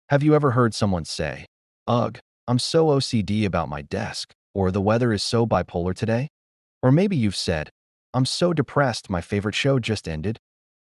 Have you ever heard someone say, "Ugh, I'm so OCD about my desk," or "The weather is so bipolar today"? Or maybe you've said, "I'm so depressed, my favorite show just ended."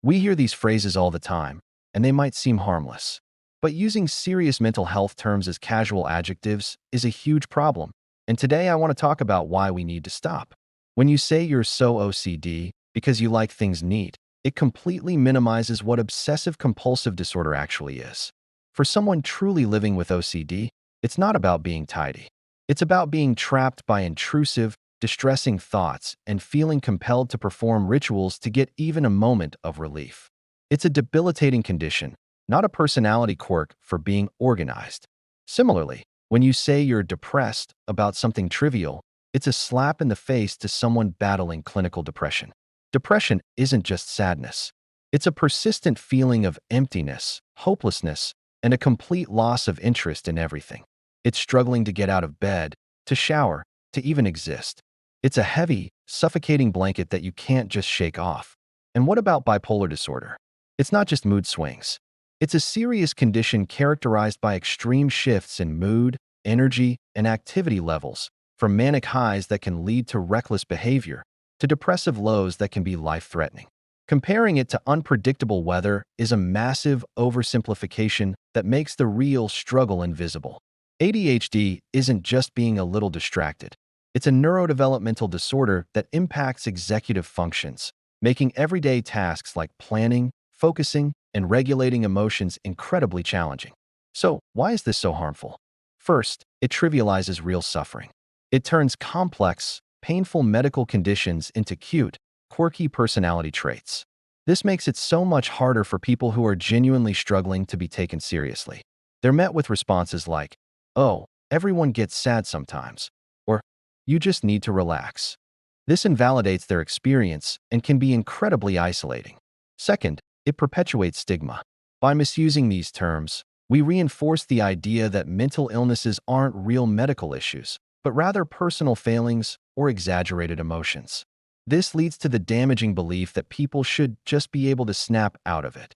We hear these phrases all the time, and they might seem harmless. But using serious mental health terms as casual adjectives is a huge problem. And today I want to talk about why we need to stop. When you say you're so OCD because you like things neat, it completely minimizes what obsessive compulsive disorder actually is. For someone truly living with OCD, it's not about being tidy. It's about being trapped by intrusive, distressing thoughts and feeling compelled to perform rituals to get even a moment of relief. It's a debilitating condition, not a personality quirk for being organized. Similarly, when you say you're depressed about something trivial, it's a slap in the face to someone battling clinical depression. Depression isn't just sadness. It's a persistent feeling of emptiness, hopelessness, and a complete loss of interest in everything. It's struggling to get out of bed, to shower, to even exist. It's a heavy, suffocating blanket that you can't just shake off. And what about bipolar disorder? It's not just mood swings. It's a serious condition characterized by extreme shifts in mood, energy, and activity levels, from manic highs that can lead to reckless behavior, to depressive lows that can be life-threatening. Comparing it to unpredictable weather is a massive oversimplification that makes the real struggle invisible. ADHD isn't just being a little distracted. It's a neurodevelopmental disorder that impacts executive functions, making everyday tasks like planning, focusing, and regulating emotions incredibly challenging. So, why is this so harmful? First, it trivializes real suffering. It turns complex, painful medical conditions into cute, quirky personality traits. This makes it so much harder for people who are genuinely struggling to be taken seriously. They're met with responses like, "Oh, everyone gets sad sometimes," or "You just need to relax." This invalidates their experience and can be incredibly isolating. Second, it perpetuates stigma. By misusing these terms, we reinforce the idea that mental illnesses aren't real medical issues, but rather personal failings or exaggerated emotions. This leads to the damaging belief that people should just be able to snap out of it.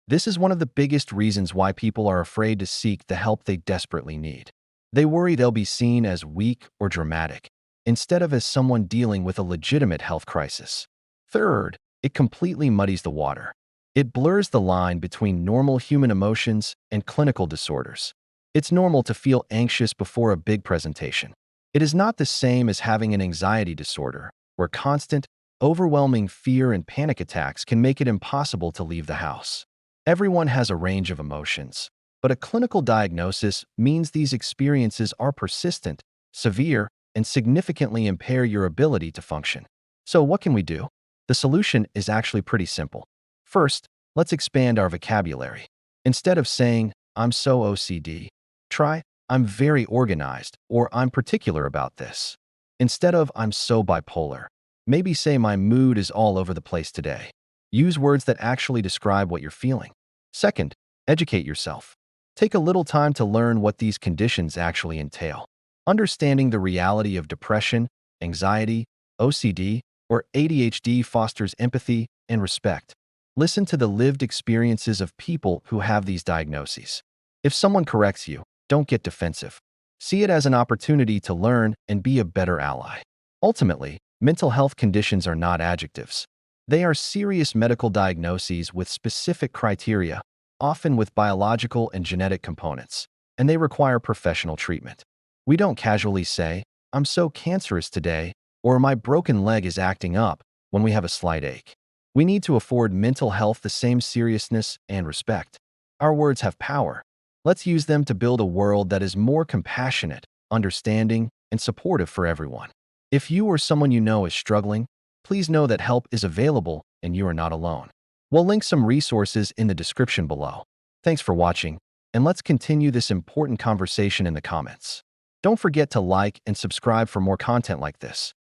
This is one of the biggest reasons why people are afraid to seek the help they desperately need. They worry they'll be seen as weak or dramatic, instead of as someone dealing with a legitimate health crisis. Third, it completely muddies the water. It blurs the line between normal human emotions and clinical disorders. It's normal to feel anxious before a big presentation. It is not the same as having an anxiety disorder, where constant, overwhelming fear and panic attacks can make it impossible to leave the house. Everyone has a range of emotions, but a clinical diagnosis means these experiences are persistent, severe, and significantly impair your ability to function. So what can we do? The solution is actually pretty simple. First, let's expand our vocabulary. Instead of saying, "I'm so OCD," try, "I'm very organized," or "I'm particular about this." Instead of "I'm so bipolar," maybe say, "My mood is all over the place today." Use words that actually describe what you're feeling. Second, educate yourself. Take a little time to learn what these conditions actually entail. Understanding the reality of depression, anxiety, OCD, or ADHD fosters empathy and respect. Listen to the lived experiences of people who have these diagnoses. If someone corrects you, don't get defensive. See it as an opportunity to learn and be a better ally. Ultimately, mental health conditions are not adjectives. They are serious medical diagnoses with specific criteria, often with biological and genetic components, and they require professional treatment. We don't casually say, "I'm so cancerous today," or "My broken leg is acting up," when we have a slight ache. We need to afford mental health the same seriousness and respect. Our words have power. Let's use them to build a world that is more compassionate, understanding, and supportive for everyone. If you or someone you know is struggling, please know that help is available and you are not alone. We'll link some resources in the description below. Thanks for watching, and let's continue this important conversation in the comments. Don't forget to like and subscribe for more content like this.